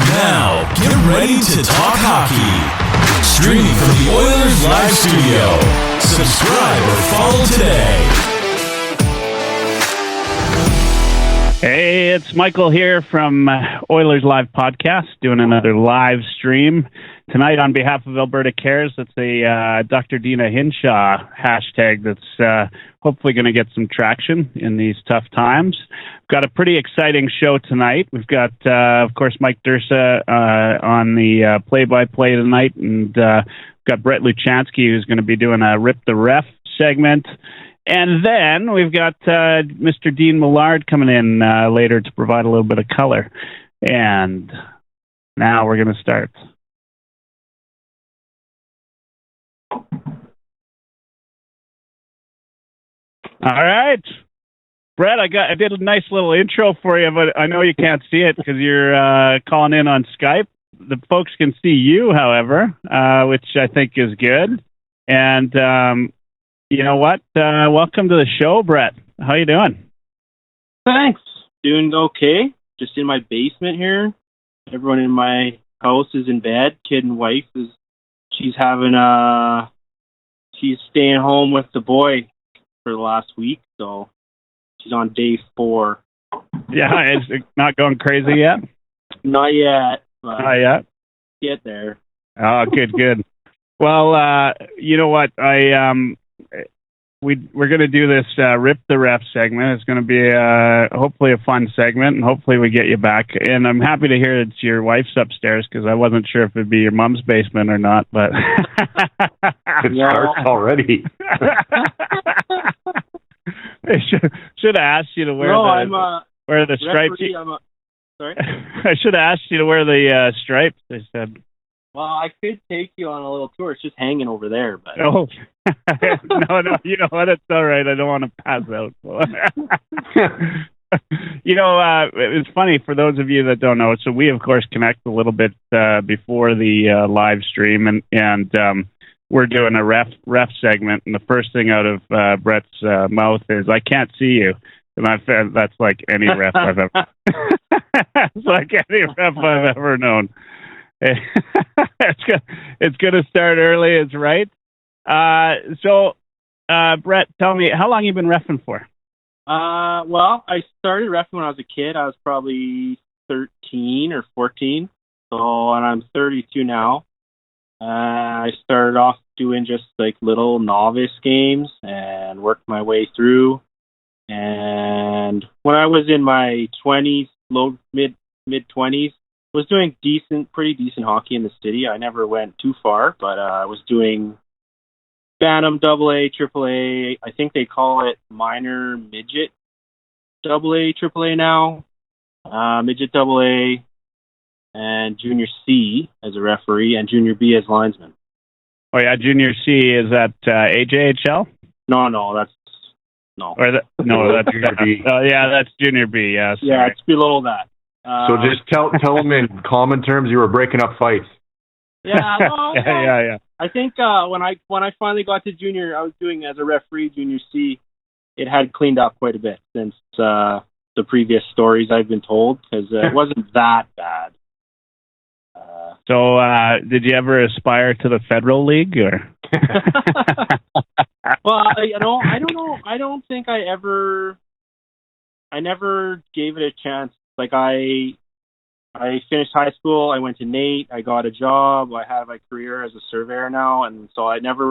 Now, get ready to talk hockey. Streaming from the Oilers Live studio. Subscribe or follow today. Hey, it's Michael here from Oilers Live Podcast, doing another live stream. Tonight, on behalf of Alberta Cares, it's a Dr. Dina Hinshaw hashtag that's hopefully going to get some traction in these tough times. We've got a pretty exciting show tonight. We've got, of course, Mike Dirsa on the play-by-play tonight, and we've got Brett Luchanski, who's going to be doing a Rip the Ref segment. And then we've got Mr. Dean Millard coming in later to provide a little bit of color. And now we're going to start. All right. Brett, I did a nice little intro for you, but I know you can't see it because you're calling in on Skype. The folks can see you, however, which I think is good. And you know what? Welcome to the show, Brett. How you doing? Thanks. Doing okay. Just in my basement here. Everyone in my house is in bed. Kid and wife she's staying home with the boy for the last week, so she's on day 4. Yeah, it's not going crazy yet? Not yet. Not yet? Get there. Oh, good. Well, you know what? We're going to do this Rip the Ref segment. It's going to be hopefully a fun segment, and hopefully we get you back. And I'm happy to hear that your wife's upstairs because I wasn't sure if it'd be your mom's basement or not. But it starts already. I should have asked you to wear the stripes. Sorry? I should have asked you to wear the stripes. I said. Well, I could take you on a little tour. It's just hanging over there. But no, you know what? It's all right. I don't want to pass out. You know, it's funny for those of you that don't know. So we, of course, connect a little bit before the live stream, and we're doing a ref segment. And the first thing out of Brett's mouth is, "I can't see you." And that's like any ref I've ever. It's like any ref I've ever known. It's going to start early, it's right. So, Brett, tell me, how long have you been reffing for? Well, I started reffing when I was a kid. I was probably 13 or 14. So, and I'm 32 now. I started off doing just like little novice games and worked my way through. And when I was in my 20s, mid-20s, was doing pretty decent hockey in the city. I never went too far, but I was doing Bantam, AA, AAA. I think they call it minor midget AA, AAA now. Midget AA and Junior C as a referee and Junior B as linesman. Oh yeah, Junior C, is that AJHL? No, that's no. That's Junior B. Yeah, that's Junior B. Yeah, sorry. Yeah, it's below that. So just tell them in common terms you were breaking up fights. Yeah, well, yeah. I think when I finally got to junior, I was doing as a referee Junior C. It had cleaned up quite a bit since the previous stories I've been told, because it wasn't that bad. So, did you ever aspire to the Federal League, or? Well, I don't know. I don't think I never gave it a chance. Like I finished high school, I went to Nate, I got a job, I have my career as a surveyor now, and so I never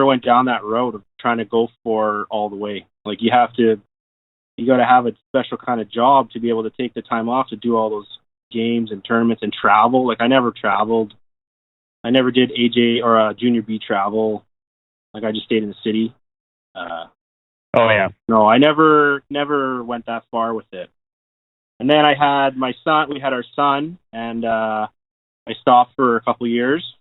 went down that road of trying to go for all the way. Like you got to have a special kind of job to be able to take the time off to do all those games and tournaments and travel. Like I never traveled. I never did AJ or Junior B travel. Like I just stayed in the city. Oh yeah. No, I never went that far with it. And then I had my son. We had our son, and I stopped for a couple of years.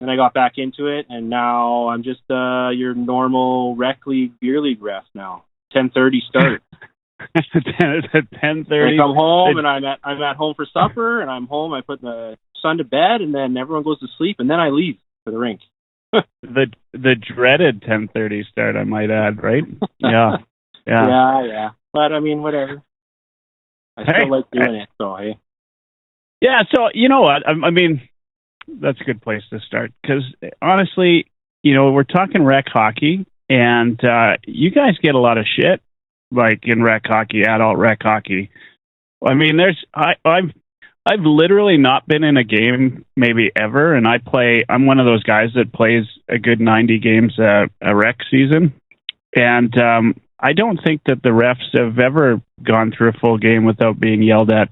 Then I got back into it, and now I'm just your normal rec league, beer league ref now. 10:30 start. 10:30. I come home, and I'm at home for supper, and I'm home. I put my son to bed, and then everyone goes to sleep, and then I leave for the rink. the dreaded 10:30 start, I might add, right? Yeah. Yeah. But I mean, whatever. I still like doing it, so hey. Yeah, so you know what? I mean, that's a good place to start because honestly, we're talking rec hockey, and you guys get a lot of shit, like in rec hockey, adult rec hockey. I mean, I've literally not been in a game maybe ever, and I'm one of those guys that plays a good 90 games a rec season, and I don't think that the refs have ever gone through a full game without being yelled at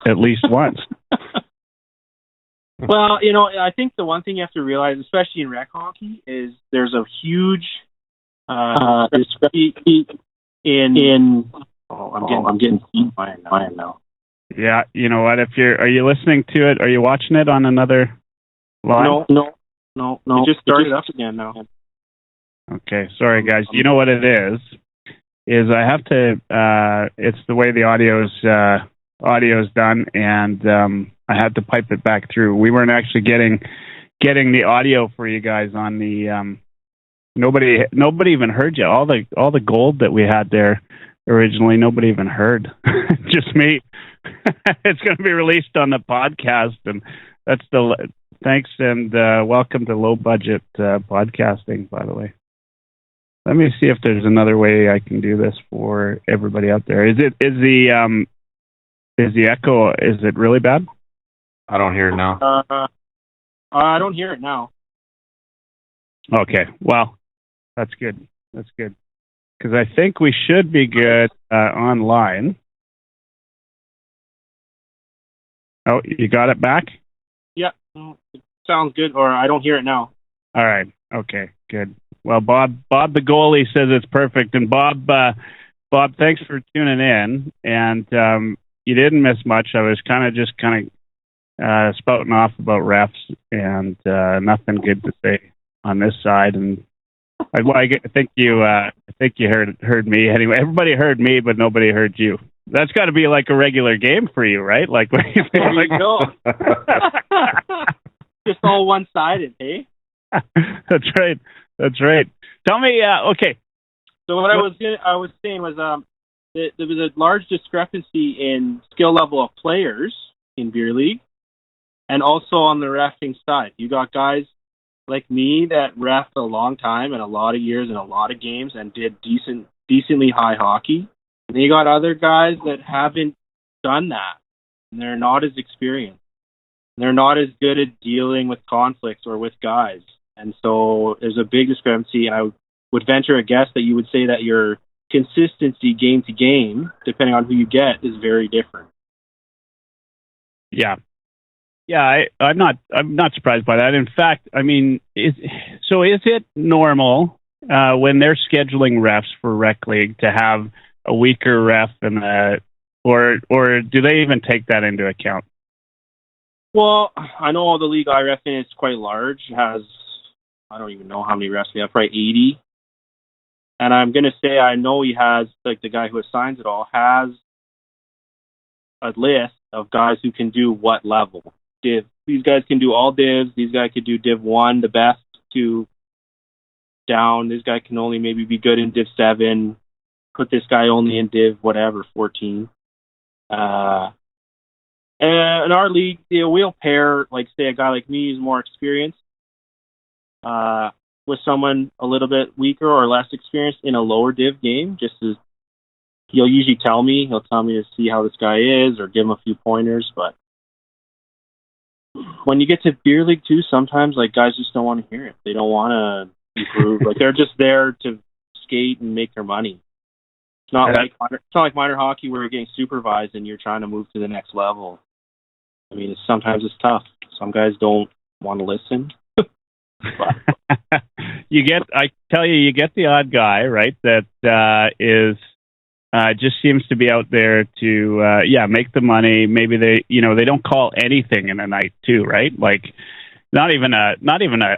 least once. Well, I think the one thing you have to realize, especially in rec hockey, is there's a huge discrepancy in. Oh, I'm getting mine now. Yeah, you know what? Are you listening to it? Are you watching it on another line? No. It just started up again now. Okay, sorry guys. You know what it is? Is I have to. It's the way the audio's done, and I had to pipe it back through. We weren't actually getting the audio for you guys on the. Nobody even heard you. All the gold that we had there originally, nobody even heard. Just me. It's going to be released on the podcast, and that's thanks and welcome to low budget podcasting. By the way, let me see if there's another way I can do this for everybody out there. Is the echo? Is it really bad? I don't hear it now. I don't hear it now. Okay, well, that's good. That's good. Because I think we should be good online. Oh, you got it back? Yeah, it sounds good, or I don't hear it now. All right. Okay, good. Well, Bob the goalie says it's perfect. And Bob, thanks for tuning in. And you didn't miss much. I was kind of spouting off about refs and nothing good to say on this side. And I think you heard me anyway. Everybody heard me, but nobody heard you. That's got to be like a regular game for you, right? Like, there you go. Just all one-sided, eh? That's right. Tell me, okay. So what I was saying was there was a large discrepancy in skill level of players in beer league, and also on the reffing side. You got guys like me that reffed a long time and a lot of years and a lot of games and did decently high hockey. And then you got other guys that haven't done that, and they're not as experienced. They're not as good at dealing with conflicts or with guys. And so there's a big discrepancy, and I would venture a guess that you would say that your consistency game to game, depending on who you get, is very different. Yeah. Yeah, I'm not surprised by that. In fact, I mean, is it normal when they're scheduling refs for rec league to have a weaker ref or do they even take that into account? Well, I know the league I ref in is quite large. It has, I don't even know how many refs we have, probably 80. And I'm going to say I know he has, like the guy who assigns it all, has a list of guys who can do what level. Div. These guys can do all divs. These guys could do Div 1, the best, to down. This guy can only maybe be good in Div 7. Put this guy only in Div whatever, 14. And in our league, we'll pair, like, say, a guy like me who's more experienced with someone a little bit weaker or less experienced in a lower Div game. Just as he'll usually tell me, to see how this guy is or give him a few pointers. But when you get to beer league too, sometimes like guys just don't want to hear it. They don't want to improve. Like they're just there to skate and make their money. It's not like minor hockey where you're getting supervised and you're trying to move to the next level. I mean, sometimes it's tough. Some guys don't want to listen. You get the odd guy, right? That is just seems to be out there to make the money. Maybe they don't call anything in a night too, right? Like not even a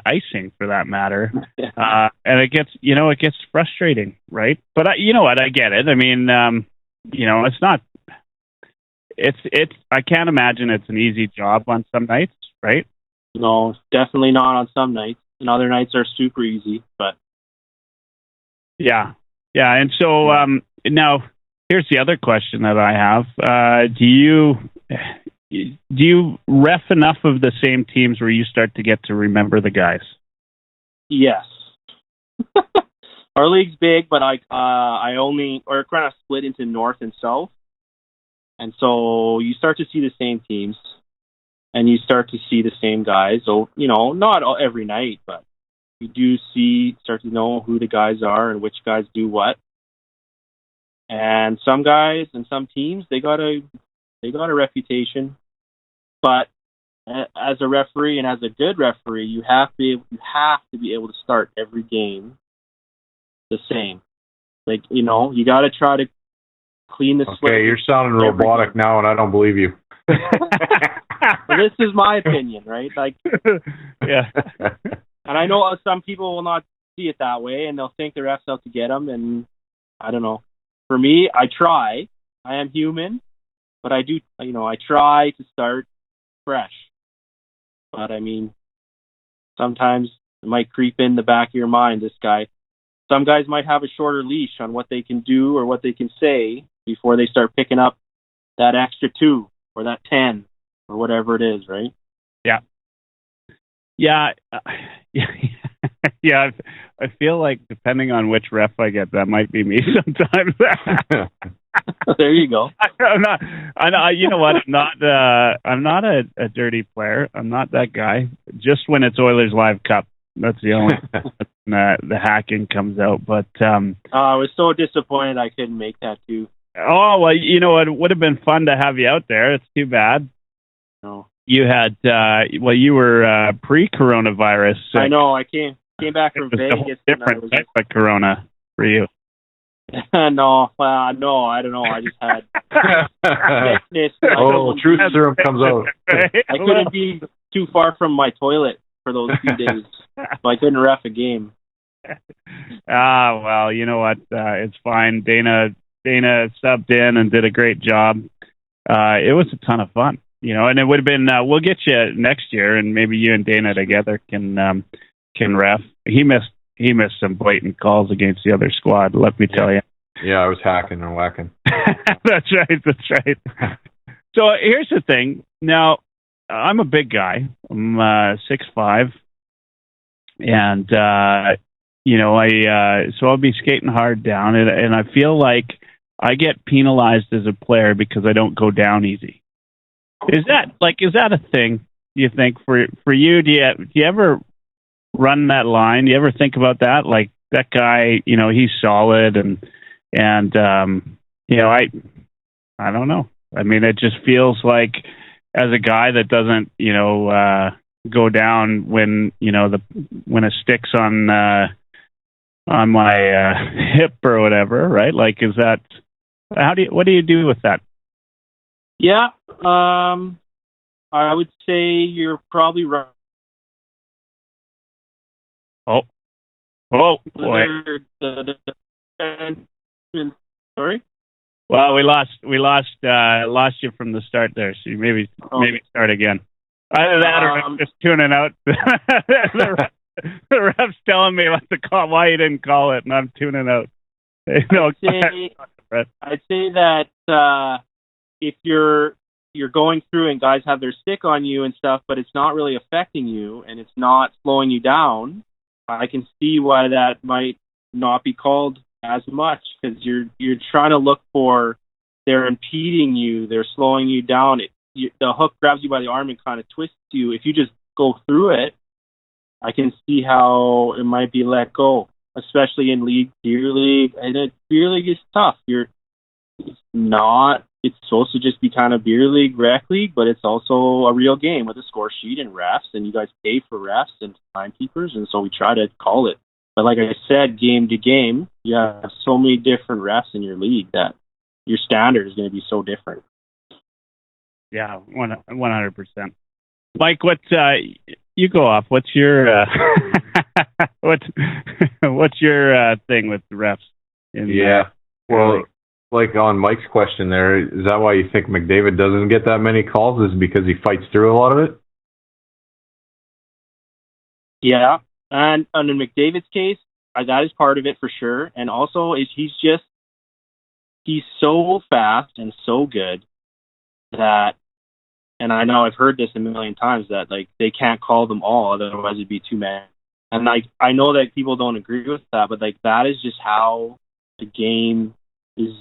icing for that matter. And it gets frustrating, right? But you know what? I get it. I mean, it's not. It's. I can't imagine it's an easy job on some nights, right? No, definitely not on some nights. And other nights are super easy, but yeah. And so now here's the other question that I have. Do you do you ref enough of the same teams where you start to get to remember the guys? Yes. Our league's big, but I only, or kind of split into north and south. And so you start to see the same teams and you start to see the same guys. So, not every night, but you do start to know who the guys are and which guys do what. And some guys and some teams, they got a reputation. But as a referee and as a good referee, you have to be able to start every game the same. Like, you got to try to clean the slate. Okay, you're sounding robotic now, and I don't believe you. Well, this is my opinion, right? Like, yeah. And I know some people will not see it that way, and they'll think the refs out to get them, and I don't know. For me, I try. I am human, but I do, I try to start fresh. But, sometimes it might creep in the back of your mind, this guy. Some guys might have a shorter leash on what they can do or what they can say before they start picking up that extra 2 or that 10 or whatever it is, right? Yeah. Yeah. Yeah. I feel like depending on which ref I get, that might be me sometimes. There you go. You know what? I'm not a dirty player. I'm not that guy. Just when it's Oilerslive Cup, that's the only the hacking comes out. But I was so disappointed I couldn't make that too. Oh well, it would have been fun to have you out there. It's too bad. No, you had you were pre-coronavirus. I know. I came back from Vegas. Different type of corona for you. No, I don't know. I just had sickness. Truth serum comes out. I couldn't be too far from my toilet for those few days, so I couldn't ref a game. Well, you know what? It's fine. Dana subbed in and did a great job. It was a ton of fun, and it would have been. We'll get you next year, and maybe you and Dana together can ref. He missed some blatant calls against the other squad. Let me tell you. Yeah, I was hacking and whacking. That's right. So here's the thing. Now, I'm a big guy. I'm 6'5", and so I'll be skating hard down, and I feel like I get penalized as a player because I don't go down easy. Is that a thing? Do you think for you? Do you ever run that line? Do you ever think about that? Like that guy, he's solid, and I don't know. It just feels like as a guy that doesn't, go down when when it sticks on my hip or whatever, right? Like, is that what do you do with that? Yeah, I would say you're probably right. Oh boy. Sorry. Well, we lost you from the start there, so you maybe start again. Either that or I'm just tuning out. The ref's telling me what to call, why you didn't call it, and I'm tuning out. I'd say that if you're going through and guys have their stick on you and stuff, but it's not really affecting you and it's not slowing you down, I can see why that might not be called as much, because you're trying to look for, they're impeding you, they're slowing you down. The hook grabs you by the arm and kind of twists you. If you just go through it, I can see how it might be let go, especially in beer league. And beer league is tough. It's supposed to just be kind of beer league, rec league, but it's also a real game with a score sheet and refs, and you guys pay for refs and timekeepers, and so we try to call it. But like I said, game to game, you have so many different refs in your league that your standard is going to be so different. Yeah, 100%. Mike, what you go off? What's your what's your thing with the refs? Well, like on Mike's question there, is that why you think McDavid doesn't get that many calls? Is because he fights through a lot of it? Yeah, and in McDavid's case, that is part of it for sure. And also, he's so fast and so good that And I know I've heard this a million times that like they can't call them all, otherwise it'd be too many. And like I know that people don't agree with that, but like that is just how the game is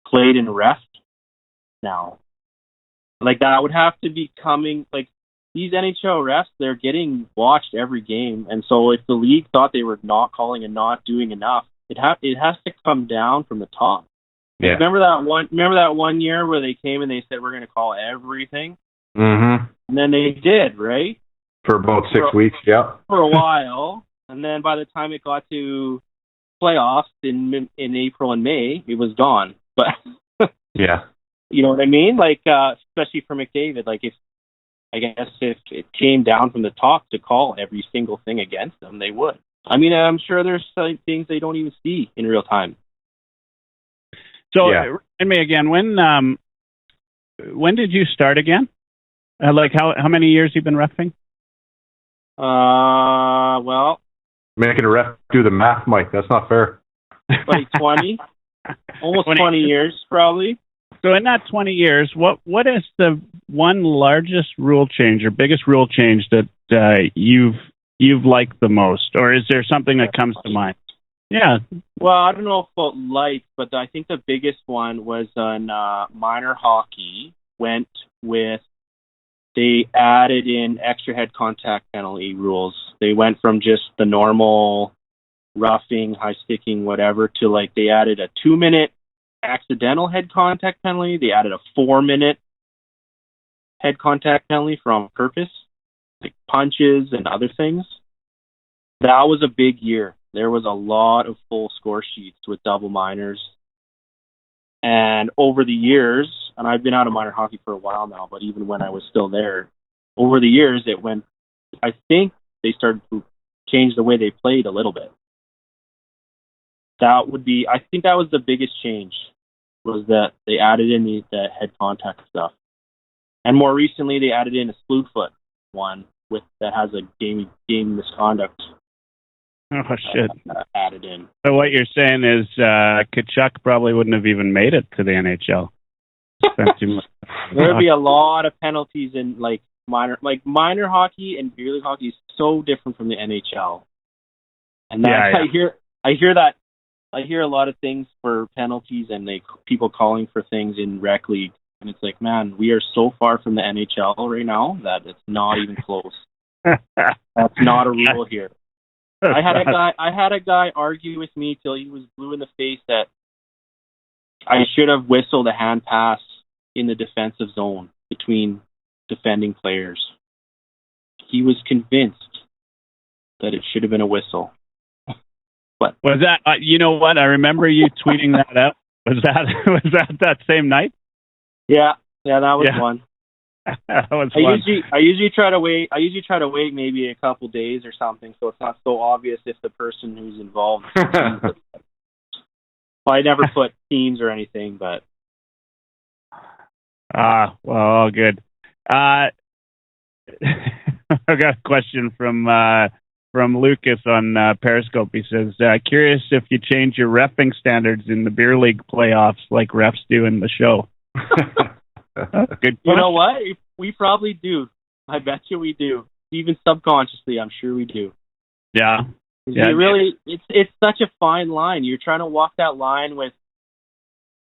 played and ref now. Like that would have to be coming like these NHL refs, they're getting watched every game, and so if the league thought they were not calling and not doing enough, it has to come down from the top. Yeah. Remember that one year where they came and they said we're going to call everything, Mm-hmm. and then they did, right? For about 6 weeks, yeah. For a while, and then by the time it got to playoffs in April and May, it was gone. But yeah, you know what I mean? Like especially for McDavid, like if it came down from the top to call every single thing against them, they would. I mean, I'm sure there's things they don't even see in real time. So, remind me again, when did you start again? Like how many years you've been reffing? Well, making a ref do the math, Mike. That's not fair. Like 20, almost 20 years, probably. So in that 20 years, what is the one largest rule change or biggest rule change that you've liked the most, or is there something that comes to mind? Yeah. Well, I don't know about liked, but I think the biggest one was on minor hockey. Went with they added in extra head contact penalty rules. They went from just the normal roughing, high sticking, whatever, to like they added a 2-minute accidental head contact penalty. They added a 4-minute head contact penalty for on purpose, like punches and other things. That was a big year. There was a lot of full score sheets with double minors. And over the years, and I've been out of minor hockey for a while now, but even when I was still there, over the years it went, I think they started to change the way they played a little bit. I think that was the biggest change, was that they added in the head contact stuff. And more recently, they added in a slew foot one that has a game misconduct. Oh, shit. Added in. So what you're saying is Kachuk probably wouldn't have even made it to the NHL. There would be a lot of penalties in minor hockey and beer league hockey is so different from the NHL. And I hear a lot of things for penalties and people calling for things in rec league, and it's like, man, we are so far from the NHL right now that it's not even close. That's not a rule here. I had a guy argue with me till he was blue in the face that I should have whistled a hand pass in the defensive zone between defending players. He was convinced that it should have been a whistle. But was that? You know what? I remember you tweeting that out. Was that same night? Yeah, that was one. That was fun. I usually try to wait maybe a couple days or something, so it's not so obvious if the person who's involved. I never put teams or anything, but well, all good. I got a question from Lucas on Periscope. He says, "Curious if you change your reffing standards in the beer league playoffs like refs do in the show." Good. You know what? We probably do. I bet you we do. Even subconsciously, I'm sure we do. Yeah. It's such a fine line. You're trying to walk that line with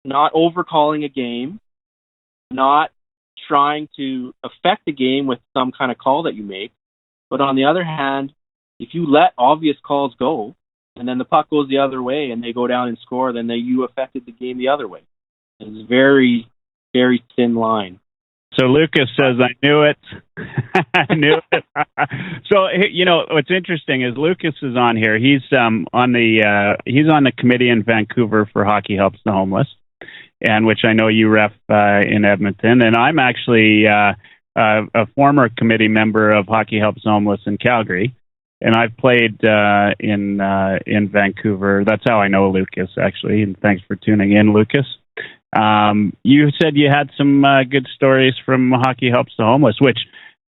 not overcalling a game, not trying to affect the game with some kind of call that you make. But on the other hand, if you let obvious calls go, and then the puck goes the other way and they go down and score, then you affected the game the other way. It's very, very thin line. So Lucas says, I knew it. I knew it. So, what's interesting is Lucas is on here. He's on the committee in Vancouver for Hockey Helps the Homeless, and which I know you ref in Edmonton. And I'm actually a former committee member of Hockey Helps the Homeless in Calgary. And I've played in Vancouver. That's how I know Lucas, actually. And thanks for tuning in, Lucas. You said you had some good stories from Hockey Helps the Homeless, which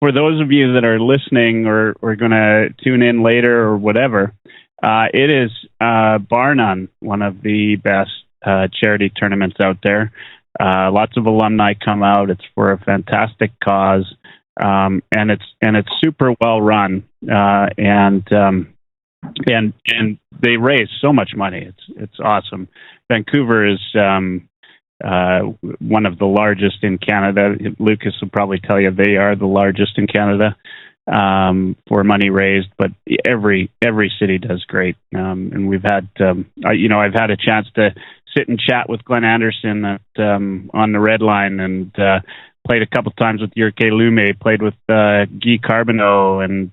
for those of you that are listening or going to tune in later or whatever, it is bar none one of the best charity tournaments out there. Lots of alumni come out. It's for a fantastic cause, and it's super well run, and they raise so much money. It's awesome. Vancouver is one of the largest in Canada. Lucas will probably tell you they are the largest in Canada for money raised, but every city does great. And we've had, I've had a chance to sit and chat with Glenn Anderson on the Red Line, and played a couple times with Jyrke Lume, played with Guy Carbonneau, and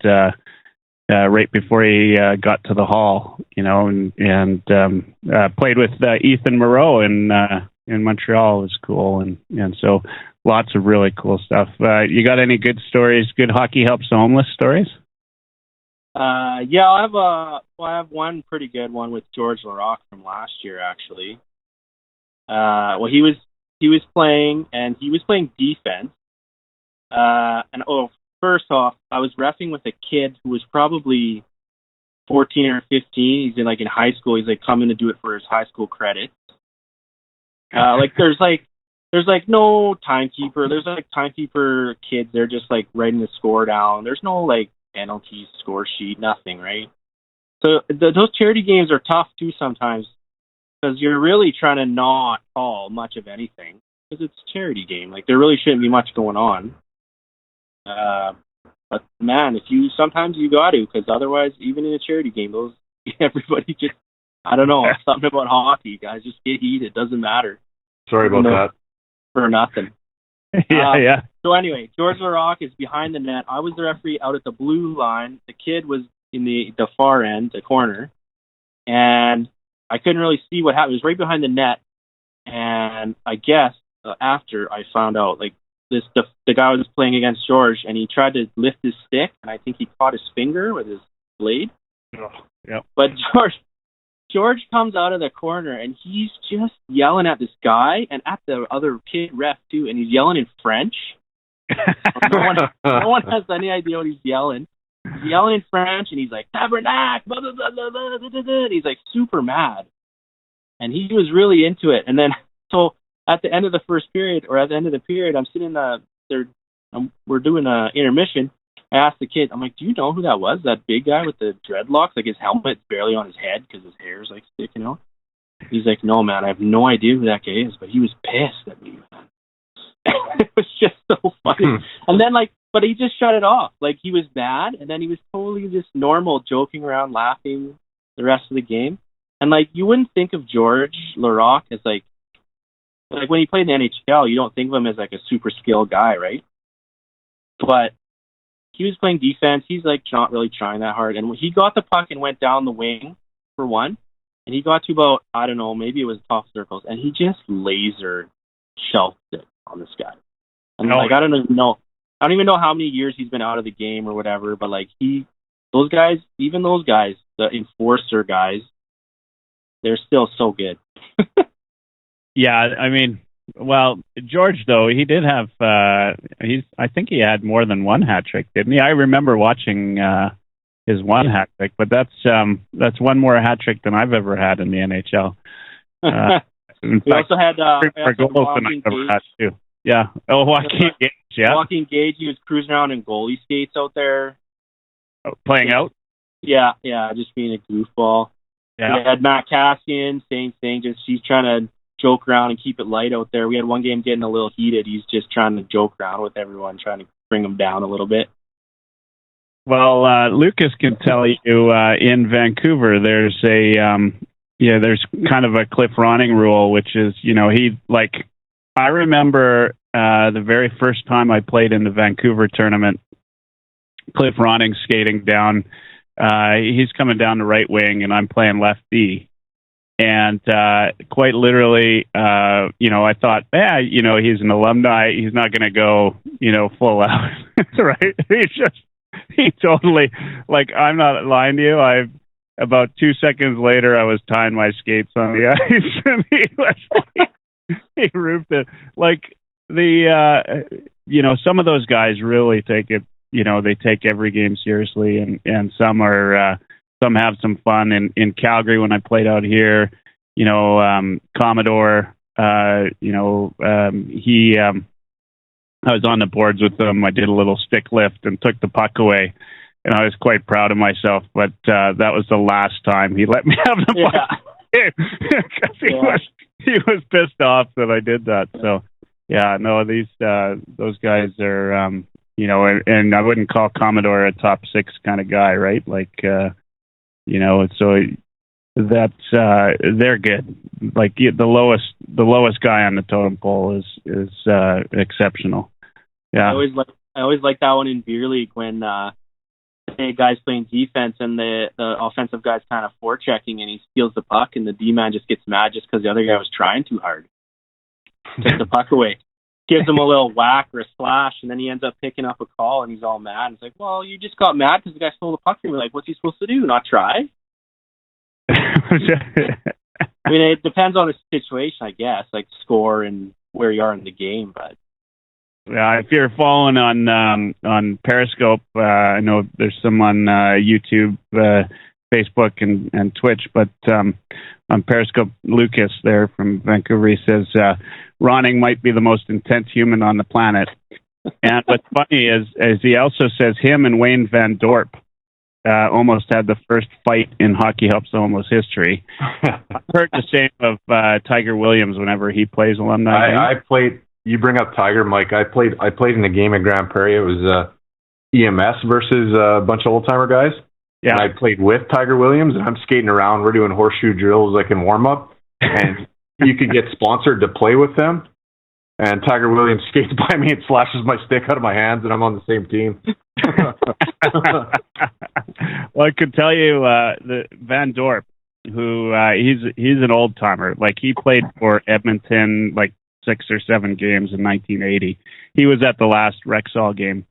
right before he got to the Hall, and played with Ethan Moreau in Montreal. It was cool, and so lots of really cool stuff. You got any good stories? Good hockey helps the homeless stories? Yeah, I have one pretty good one with George Larocque from last year, actually. Well, he was playing, and he was playing defense. First off, I was reffing with a kid who was probably 14 or 15. He's in high school. He's coming to do it for his high school credits. There's no timekeeper. There's timekeeper kids. They're just writing the score down. There's no penalties, score sheet, nothing, right? So those charity games are tough too sometimes, because you're really trying to not call much of anything, because it's a charity game. There really shouldn't be much going on. But man, sometimes you got to, because otherwise, even in a charity game, everybody just, I don't know, something about hockey, guys just get heated. It doesn't matter. Sorry about that. For nothing. Yeah. So anyway, George Larocque is behind the net. I was the referee out at the blue line. The kid was in the far end, the corner, and I couldn't really see what happened. It was right behind the net, and I guess after I found out, the guy was playing against George, and he tried to lift his stick, and I think he caught his finger with his blade. Oh, yep. But George comes out of the corner, and he's just yelling at this guy and at the other kid ref too, and he's yelling in French. No one has any idea what he's yelling. He's yelling in French, and he's like, "Tabernacle," blah, blah, blah, blah, blah, blah, blah, and he's super mad. And he was really into it. And then, so at the end of the first period, or at the end of the period, I'm sitting we're doing an intermission. I asked the kid, I'm like, "Do you know who that was? That big guy with the dreadlocks? His helmet's barely on his head because his hair's sticking out." He's like, "No, man, I have no idea who that guy is," but he was pissed at me. It was just so funny. And then but he just shut it off. He was mad, and then he was totally just normal, joking around, laughing the rest of the game. And you wouldn't think of George Larocque as when he played in the NHL, you don't think of him as a super skilled guy, right? But he was playing defense. He's not really trying that hard. And when he got the puck and went down the wing for one, and he got to about, I don't know, maybe it was top circles, and he just laser shelved it on this guy. And I don't even know how many years he's been out of the game or whatever, but those guys, the enforcer guys, they're still so good. Yeah, I mean, well, George, though, he did have, I think he had more than one hat trick, didn't he? I remember watching his one hat trick, but that's one more hat trick than I've ever had in the NHL. We also had Joaquin Gage. Too. Yeah. Oh, Joaquin Gage, yeah. Joaquin Gage, he was cruising around in goalie skates out there. Oh, playing out? Yeah, just being a goofball. Yeah. We had Matt Cassian, same thing, just he's trying to joke around and keep it light out there. We had one game getting a little heated. He's just trying to joke around with everyone, trying to bring them down a little bit. Well, Lucas can tell you in Vancouver, there's there's kind of a Cliff Ronning rule, which is, I remember the very first time I played in the Vancouver tournament, Cliff Ronning skating down. He's coming down the right wing, and I'm playing left D. And quite literally, I thought, he's an alumni. He's not going to go, full out, right? He totally, I'm not lying to you. About 2 seconds later, I was tying my skates on the ice, and he roofed it. Some of those guys really take it, they take every game seriously, and some have some fun. In Calgary, when I played out here, Commodore, I was on the boards with him. I did a little stick lift and took the puck away, and I was quite proud of myself. But that was the last time he let me have the puck. Because he was pissed off that I did that. So, yeah, no, those guys are, and I wouldn't call Commodore a top 6 kind of guy, right? Like, so that's they're good. Like the lowest guy on the totem pole is exceptional. Yeah, I always like that one in beer league when say guys playing defense and the offensive guy's kind of forechecking and he steals the puck and the D man just gets mad just because the other guy was trying too hard. Took the puck away, gives him a little whack or a slash, and then he ends up picking up a call and he's all mad. And it's like, well, you just got mad because the guy stole the puck. And we're like, what's he supposed to do? Not try? I mean, it depends on the situation, I guess, like score and where you are in the game. But yeah, if you're following on Periscope, I know there's some on YouTube, Facebook, and Twitch. But on Periscope, Lucas there from Vancouver, he says Ronning might be the most intense human on the planet. And what's funny is he also says him and Wayne Van Dorp almost had the first fight in Hockey Helps Almost history. I've heard the same of Tiger Williams whenever he plays alumni. I played. You bring up Tiger, Mike. I played in a game at Grand Prairie. It was EMS versus a bunch of old timer guys. Yeah, and I played with Tiger Williams, and I'm skating around. We're doing horseshoe drills like in warm up, and you could get sponsored to play with them. And Tiger Williams skates by me and slashes my stick out of my hands, and I'm on the same team. Well, I could tell you the Van Dorp, who he's an old timer. Like he played for Edmonton like 6 or 7 games in 1980. He was at the last Rexall game,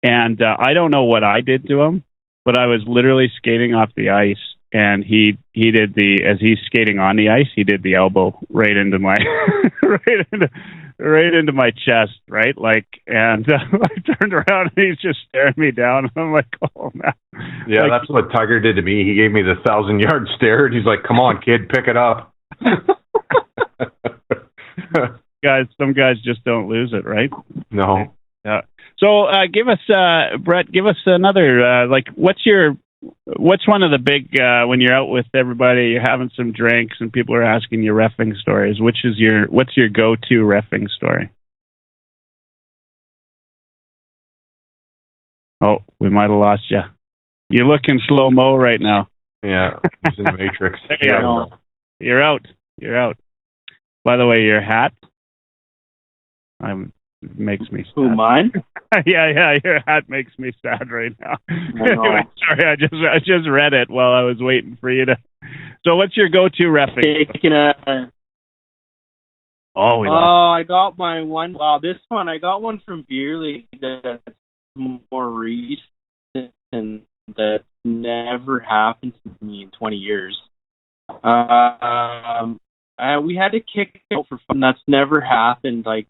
and I don't know what I did to him, but I was literally skating off the ice, and he did as he's skating on the ice, he did the elbow right into my right into my chest, right? Like, and I turned around and he's just staring me down. And I'm like, oh man. Yeah, like, that's what Tiger did to me. He gave me the 1,000-yard stare, and he's like, "Come on, kid, pick it up." Some guys just don't lose it, right? No. Yeah. So, give us, Brett. Give us another. What's one of the big when you're out with everybody, you're having some drinks, and people are asking you reffing stories? What's your go-to reffing story? Oh, we might have lost you. You're looking slow-mo right now. Yeah, he's in the Matrix. You're out. By the way, your hat makes me sad. Who, mine? yeah, your hat makes me sad right now. Anyway, sorry, I just read it while I was waiting for you to. So, what's your go-to reffing? I got my one. Wow, this one I got one from Beer League that's more recent and that never happened to me in 20 years. We had to kick out for fun. That's never happened. Like,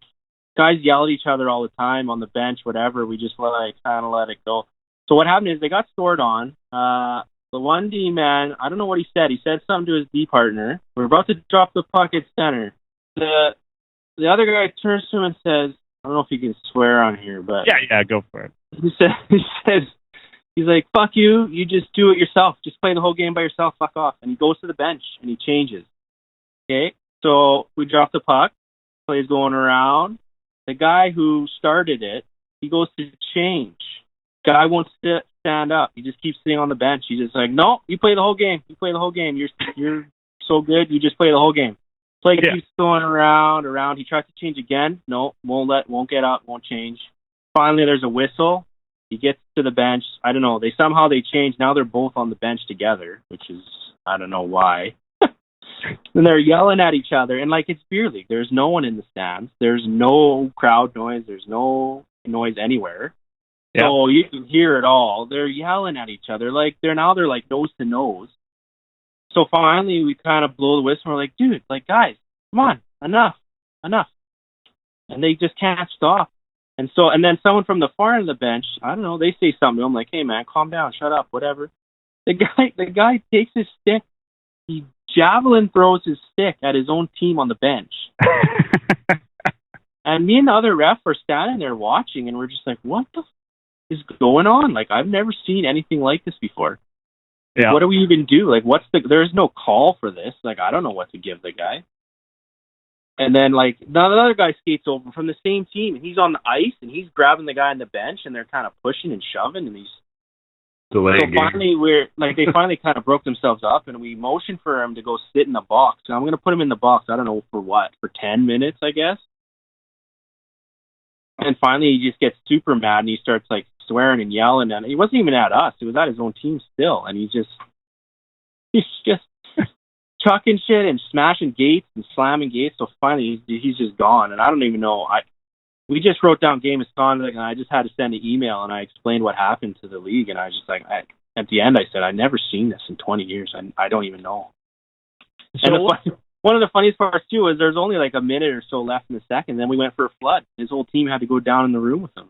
guys yell at each other all the time on the bench, whatever. We just kind of let it go. So what happened is they got scored on. The one D man, I don't know what he said. He said something to his D partner. We're about to drop the puck at center. The other guy turns to him and says, I don't know if you can swear on here, but yeah, go for it. He says, he's like, fuck you. You just do it yourself. Just play the whole game by yourself. Fuck off. And he goes to the bench and he changes. Okay, so we drop the puck. Play's going around. The guy who started it, he goes to change. Guy won't stand up. He just keeps sitting on the bench. He's just like, no, you play the whole game. You play the whole game. You're so good. You just play the whole game. Play keeps going around. He tries to change again. No, won't get up, won't change. Finally, there's a whistle. He gets to the bench. I don't know. They change. Now they're both on the bench together, which is, I don't know why. And they're yelling at each other. And like, it's beer league. There's no one in the stands. There's no crowd noise. There's no noise anywhere. Yep. So you can hear it all. They're yelling at each other. Like, they're like nose to nose. So finally, we kind of blow the whistle. We're like, dude, like, guys, come on, enough. And they just can't stop. And then someone from the far end of the bench, I don't know, they say something to him like, hey, man, calm down, shut up, whatever. The guy takes his stick, he javelin throws his stick at his own team on the bench. And me and the other ref are standing there watching, and we're just like, what the is going on? Like, I've never seen anything like this before. Yeah. What do we even do? Like, there's no call for this. Like, I don't know what to give the guy. And then, like, another guy skates over from the same team, and he's on the ice, and he's grabbing the guy on the bench, and they're kind of pushing and shoving, and finally they finally kind of broke themselves up, and we motioned for him to go sit in the box. So I'm going to put him in the box. I don't know for what, for 10 minutes, I guess. And finally, he just gets super mad, and he starts, like, swearing and yelling. And he wasn't even at us. It was at his own team still. And he's just chucking shit and smashing gates and slamming gates. So finally, he's just gone. And I don't even know. We just wrote down game misconduct, and I just had to send an email, and I explained what happened to the league. And I was just like, at the end, I said, I've never seen this in 20 years. I don't even know. So and one of the funniest parts, too, is there's only like a minute or so left in the second. Then we went for a flood. His whole team had to go down in the room with him.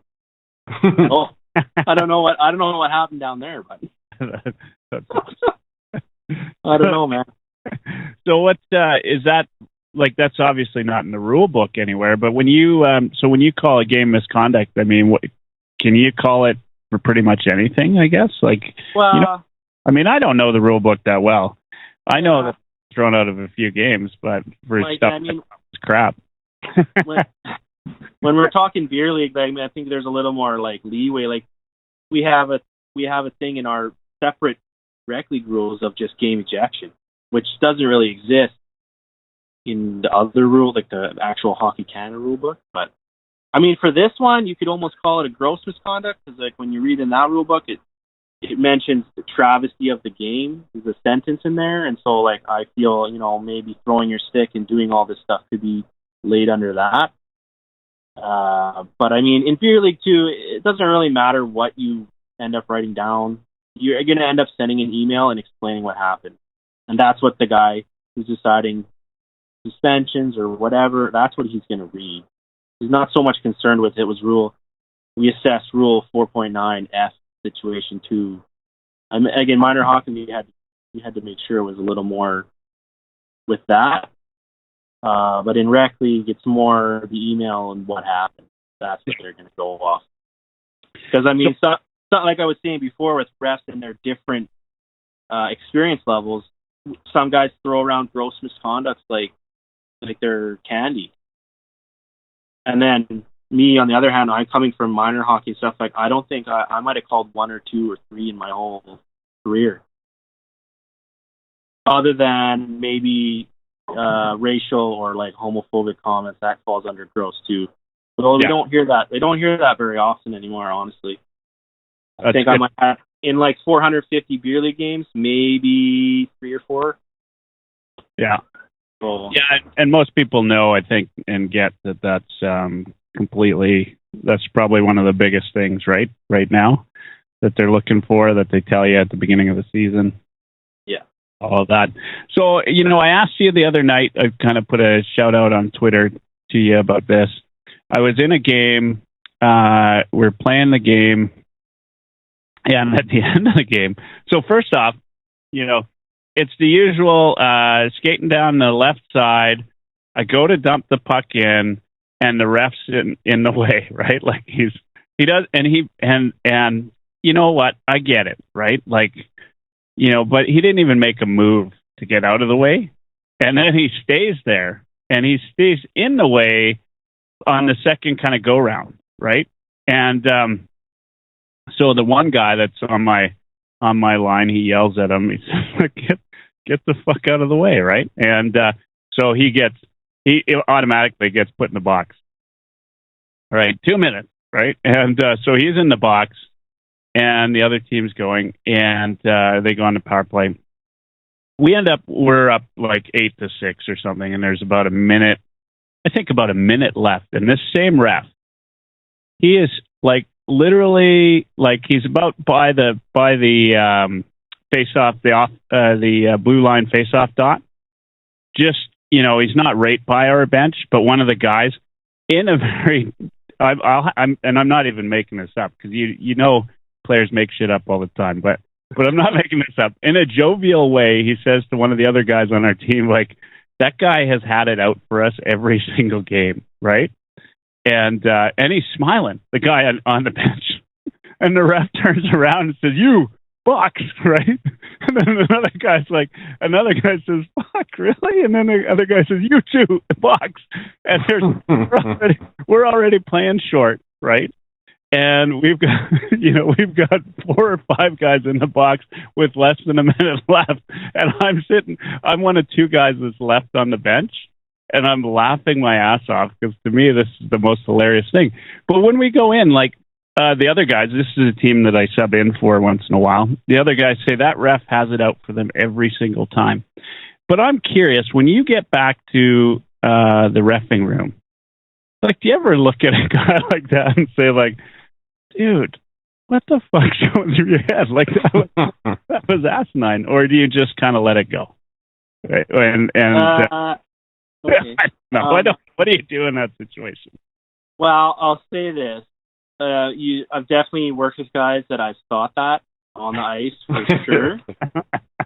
I don't know what happened down there, but I don't know, man. So what is that? Like, that's obviously not in the rule book anywhere. But when you when you call a game misconduct, I mean, can you call it for pretty much anything? I guess. Like, well, I mean, I don't know the rule book that well. I know that it's thrown out of a few games, but for stuff, it's crap. When we're talking beer league, I think there's a little more like leeway. Like, we have a thing in our separate rec league rules of just game ejection, which doesn't really exist in the other rule, like the actual Hockey Canada rule book. But I mean, for this one, you could almost call it a gross misconduct, because like when you read in that rule book, it mentions the travesty of the game. There's a sentence in there, and so like I feel maybe throwing your stick and doing all this stuff could be laid under that. But I mean, in beer league too, it doesn't really matter what you end up writing down. You're going to end up sending an email and explaining what happened, and that's what the guy who's deciding suspensions or whatever, that's what he's going to read. He's not so much concerned with it was we assessed rule 4.9F situation 2. Again, minor hockey, we had to make sure it was a little more with that. But in rec league, it's more the email and what happened. That's what they're going to go off. Because I mean, so like I was saying before with refs and their different experience levels, some guys throw around gross misconducts like they're candy. And then me, on the other hand, I'm coming from minor hockey stuff. Like, I don't think I might have called 1 or 2 or 3 in my whole career, other than maybe racial or like homophobic comments. That falls under gross too. But we don't hear that. They don't hear that very often anymore, honestly. I think I might have, in like 450 beer league games, maybe 3 or 4. Yeah. Oh. Yeah, and most people know, I think, and get that that's that's probably one of the biggest things right now that they're looking for, that they tell you at the beginning of the season. Yeah. All of that. So, I asked you the other night, I kind of put a shout out on Twitter to you about this. I was in a game, we're playing the game, and at the end of the game, so first off, it's the usual skating down the left side. I go to dump the puck in, and the ref's in the way, right? Like he does, and you know what? I get it, right? Like, but he didn't even make a move to get out of the way, and then he stays there, and he stays in the way on the second kind of go round, right? And so the one guy that's on my line, he yells at him. He says, "Get the fuck out of the way!" Right? And so he automatically gets put in the box. All right, 2 minutes, right? And so he's in the box, and the other team's going, and they go on the power play. We're up like 8-6 or something, and there's about a minute left. And this same ref, he is like literally like he's about by the face off the blue line face off dot. Just he's not right by our bench, but one of the guys in a very I'm not even making this up, because players make shit up all the time, but but I'm not making this up. In a jovial way, he says to one of the other guys on our team, like, that guy has had it out for us every single game, right? And he's smiling, the guy on the bench. And the ref turns around and says, "You, Box," right? And then another guy says, "Fuck, really?" And then the other guy says, "You too, Box." And we're already playing short, right? And we've got 4 or 5 guys in the box with less than a minute left. And I'm one of 2 guys that's left on the bench. And I'm laughing my ass off because to me, this is the most hilarious thing. But when we go in, like, the other guys, this is a team that I sub in for once in a while. The other guys say that ref has it out for them every single time. But I'm curious, when you get back to the reffing room, like, do you ever look at a guy like that and say, like, dude, what the fuck's going through your head? Like, that was asinine. Or do you just kind of let it go? Right? Okay. What do you do in that situation? Well, I'll say this. I've definitely worked with guys that I've thought that on the ice for sure.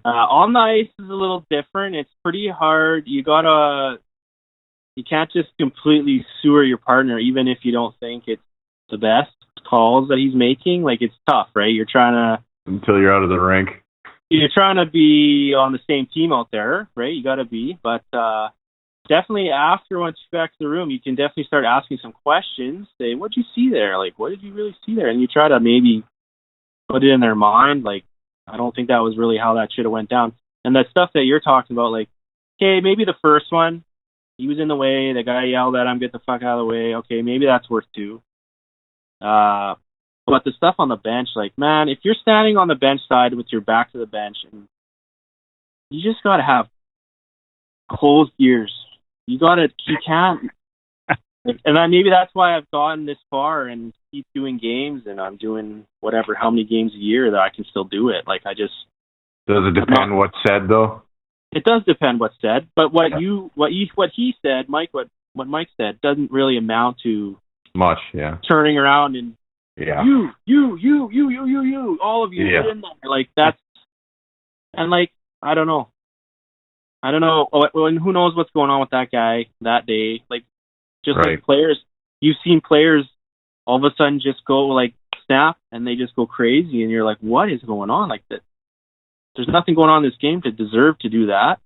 On the ice is a little different. It's pretty hard. You can't just completely sewer your partner, even if you don't think it's the best calls that he's making. Like, it's tough, right? You're trying to until you're out of the rink. You're trying to be on the same team out there, right? You got to be, but definitely after once you're back to the room, you can definitely start asking some questions. Say, what'd you see there? Like, what did you really see there? And you try to maybe put it in their mind. Like, I don't think that was really how that should have went down. And that stuff that you're talking about, like, okay, maybe the first one, he was in the way. The guy yelled at him, get the fuck out of the way. Okay, maybe that's worth 2. But the stuff on the bench, like, man, if you're standing on the bench side with your back to the bench, and you just got to have closed ears. You can't. And maybe that's why I've gotten this far and keep doing games, and I'm doing how many games a year that I can still do it. Like, does it depend what's said though? It does depend what's said, but what he said, what Mike said, doesn't really amount to much. Yeah. Turning around and you, all of you, yeah. Get in there. Like, that's, and like, I don't know. Who knows what's going on with that guy that day? Like, just right. Like players, you've seen players all of a sudden just go like snap and they just go crazy, and you're like, what is going on? Like, that, there's nothing going on in this game to deserve to do that.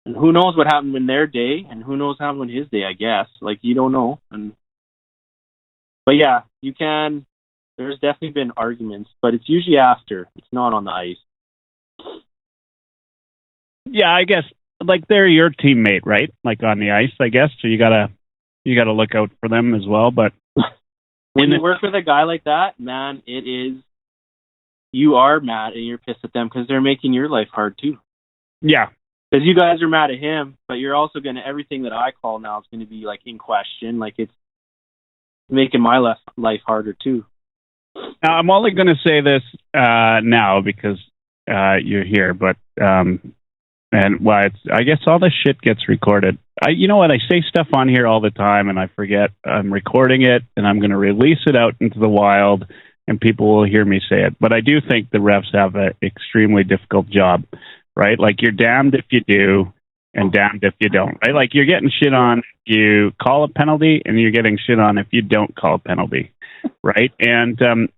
And who knows what happened in their day, and who knows what happened in his day? I guess, like, you don't know. But yeah, you can. There's definitely been arguments, but it's usually after. It's not on the ice. Yeah, I guess, like, they're your teammate, right? Like, on the ice, I guess. So you gotta look out for them as well. But when you work with a guy like that, man, you are mad and you're pissed at them because they're making your life hard too. Yeah, because you guys are mad at him, but you're also everything that I call now is going to be like in question. Like, it's making my life harder too. Now, I'm only going to say this now because you're here, but I guess all this shit gets recorded. You know what? I say stuff on here all the time, and I forget I'm recording it, and I'm going to release it out into the wild, and people will hear me say it. But I do think the refs have an extremely difficult job, right? Like, you're damned if you do, and damned if you don't, right? Like, you're getting shit on if you call a penalty, and you're getting shit on if you don't call a penalty, right? And, I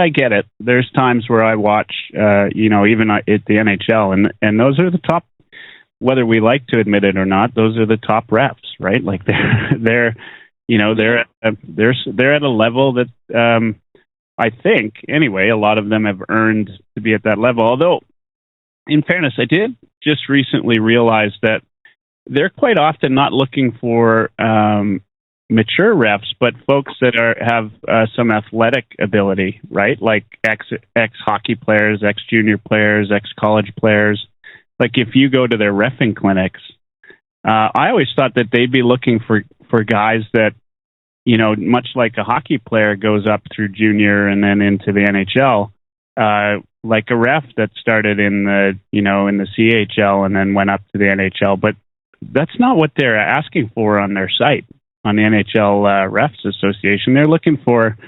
get it. There's times where I watch, even at the NHL, and those are the top, whether we like to admit it or not, those are the top refs, right? Like, they're at a level that, I think, anyway, a lot of them have earned to be at that level. Although, in fairness, I did just recently realize that they're quite often not looking for mature refs, but folks that have some athletic ability, right? Like ex-hockey players, ex-junior players, ex-college players. Like, if you go to their reffing clinics, I always thought that they'd be looking for guys that, much like a hockey player goes up through junior and then into the NHL, like a ref that started in the CHL and then went up to the NHL. But that's not what they're asking for on their site, on the NHL Refs Association. They're looking for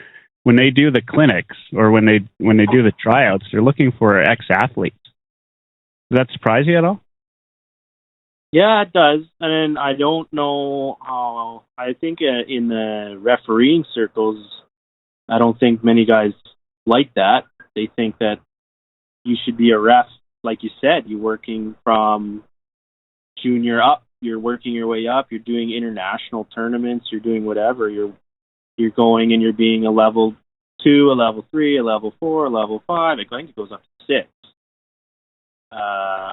when they do the clinics or when they do the tryouts, they're looking for ex-athletes. Does that surprise you at all? Yeah, it does. And I don't know how. I think in the refereeing circles, I don't think many guys like that. They think that you should be a ref, like you said. You're working from junior up. You're working your way up. You're doing international tournaments. You're doing whatever. You're going and you're being a level 2, a level 3, a level 4, a level 5. I think it goes up to 6.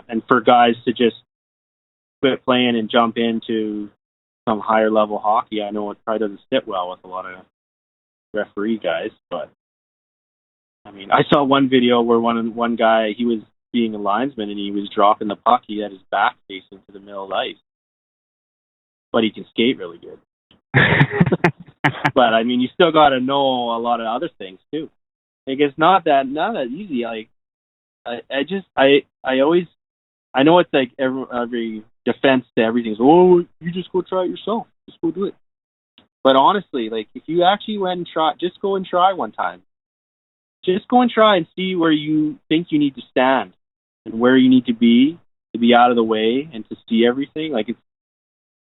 And for guys to just quit playing and jump into some higher level hockey, I know it probably doesn't sit well with a lot of referee guys. But I mean, I saw one video where one guy, he was being a linesman and he was dropping the puck. He had his back facing to the middle of the ice, but he can skate really good. But I mean, you still got to know a lot of other things too. Like, it's not that easy. Like, I always, I know it's like every defense to everything is, oh, you just go try it yourself. Just go do it. But honestly, like, if you actually went and try, just go and try one time. Just go and try and see where you think you need to stand and where you need to be out of the way and to see everything. Like,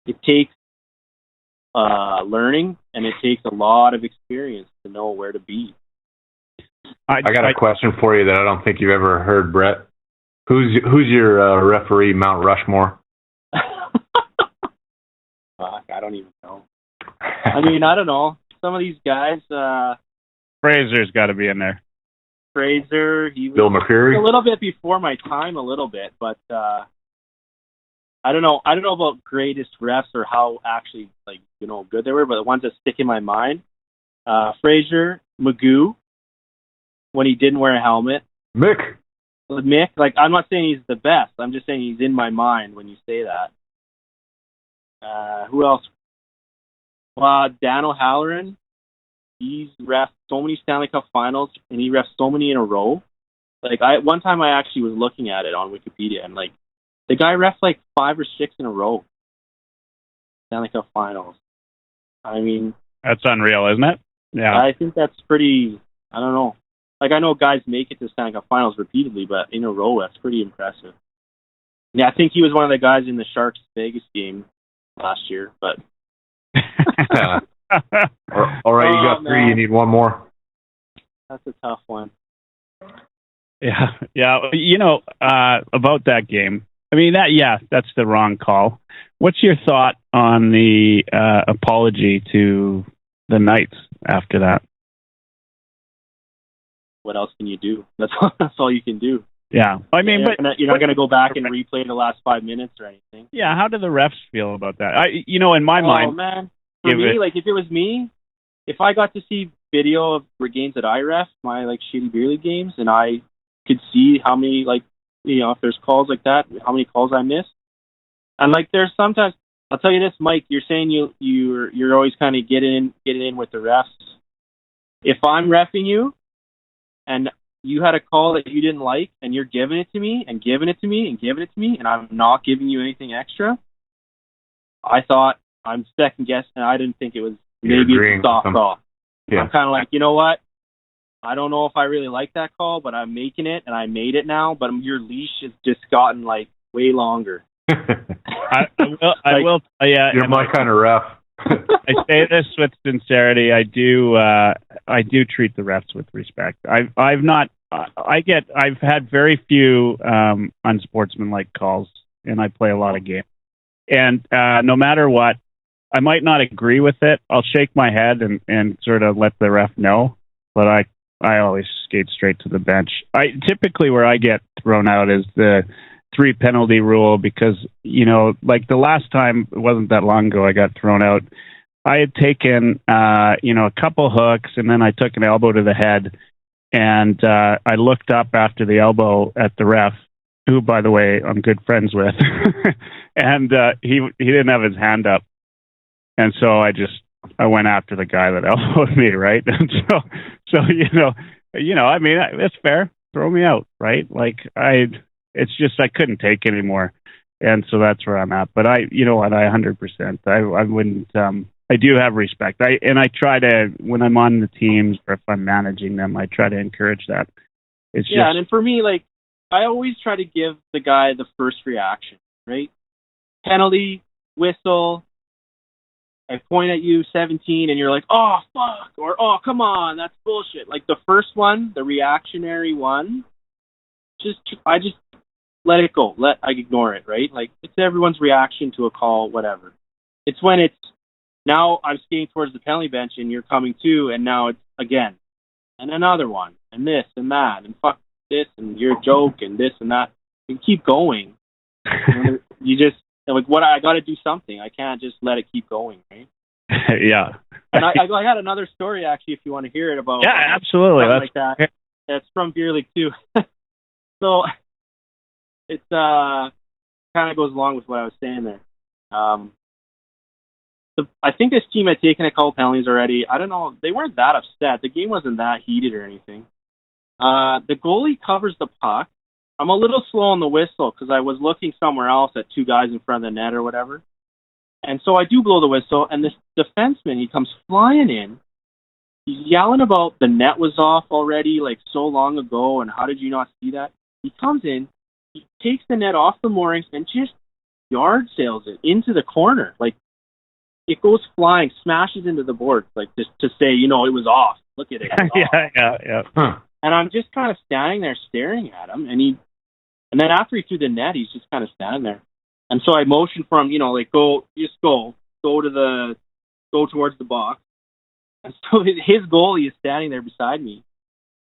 it takes learning, and it takes a lot of experience to know where to be. I got a question for you that I don't think you've ever heard, Brett. Who's your referee Mount Rushmore? Fuck, I don't even know. I mean, I don't know. Some of these guys. Fraser's got to be in there. Fraser. He was Bill McCreary. A little bit before my time, a little bit, but I don't know. I don't know about greatest refs or how actually good they were, but the ones that stick in my mind: Fraser, Magoo, when he didn't wear a helmet. Mick, like, I'm not saying he's the best. I'm just saying he's in my mind when you say that. Who else? Dan O'Halloran. He's refed so many Stanley Cup finals, and he refed so many in a row. Like, one time I actually was looking at it on Wikipedia, and like, the guy refed like 5 or 6 in a row. Stanley Cup finals. I mean, that's unreal, isn't it? Yeah. I think that's pretty, I don't know. Like, I know guys make it to Stanley Cup finals repeatedly, but in a row, that's pretty impressive. Yeah, I think he was one of the guys in the Sharks Vegas game last year, but. All right, you got 3. Man. You need one more. That's a tough one. Yeah. About that game. I mean, that's the wrong call. What's your thought on the apology to the Knights after that? What else can you do? That's all you can do. Yeah, I mean, you're not going to go back and replay the last 5 minutes or anything. Yeah, how do the refs feel about that? In my mind. Oh man, for me, like, if it was me, if I got to see video of games that I ref, my like shitty beer league games, and I could see how many, like, if there's calls like that, how many calls I missed, and like, there's sometimes, I'll tell you this, Mike, you're saying you're always kind of getting in with the refs. If I'm reffing you, and you had a call that you didn't like, and you're giving it to me, and giving it to me, and giving it to me, and I'm not giving you anything extra, I thought, I'm second guessing, and I didn't think it was maybe a soft call. Yeah. I'm kind of like, you know what? I don't know if I really like that call, but I'm making it, and I made it now, but your leash has just gotten, like, way longer. I will. Yeah, you're my kind of ref. I say this with sincerity. I do treat the refs with respect. I've had very few unsportsmanlike calls, and I play a lot of games. And no matter what, I might not agree with it. I'll shake my head and sort of let the ref know, but I always skate straight to the bench. Typically where I get thrown out is the 3 penalty rule, because, like the last time, it wasn't that long ago, I got thrown out. I had taken, a couple hooks, and then I took an elbow to the head, and I looked up after the elbow at the ref, who, by the way, I'm good friends with, and he didn't have his hand up, and so I went after the guy that elbowed me, right? And so I mean, it's fair. Throw me out, right? Like, it's just I couldn't take anymore, and so that's where I'm at. But I 100%. I wouldn't. I do have respect. I try to, when I'm on the teams or if I'm managing them, I try to encourage that. It's yeah, and for me, like, I always try to give the guy the first reaction, right? Penalty, whistle, I point at you, 17, and you're like, oh, fuck, or, oh, come on, that's bullshit. Like, the first one, the reactionary one, I just let it go. I ignore it, right? Like, it's everyone's reaction to a call, whatever. It's when it's, now I'm skating towards the penalty bench, and you're coming too, and now it's, again, and another one, and this, and that, and fuck this, and your joke, and this, and that. You keep going. You just, like, what, I got to do something. I can't just let it keep going, right? Yeah. And I had another story, actually, if you want to hear it about. Yeah, absolutely. Like that. It's from Beer League, too. So, it's kind of goes along with what I was saying there. I think this team had taken a couple penalties already. I don't know. They weren't that upset. The game wasn't that heated or anything. The goalie covers the puck. I'm a little slow on the whistle because I was looking somewhere else at two guys in front of the net or whatever. And so I do blow the whistle, and this defenseman, he comes flying in. He's yelling about the net was off already, like, so long ago, and how did you not see that? He comes in, he takes the net off the moorings and just yard sails it into the corner. Like, it goes flying, smashes into the board, like, just to say, it was off. Look at it. Yeah. Huh. And I'm just kind of standing there staring at him, and then after he threw the net, he's just kind of standing there. And so I motioned for him, like, go towards the box. And so his goalie is standing there beside me.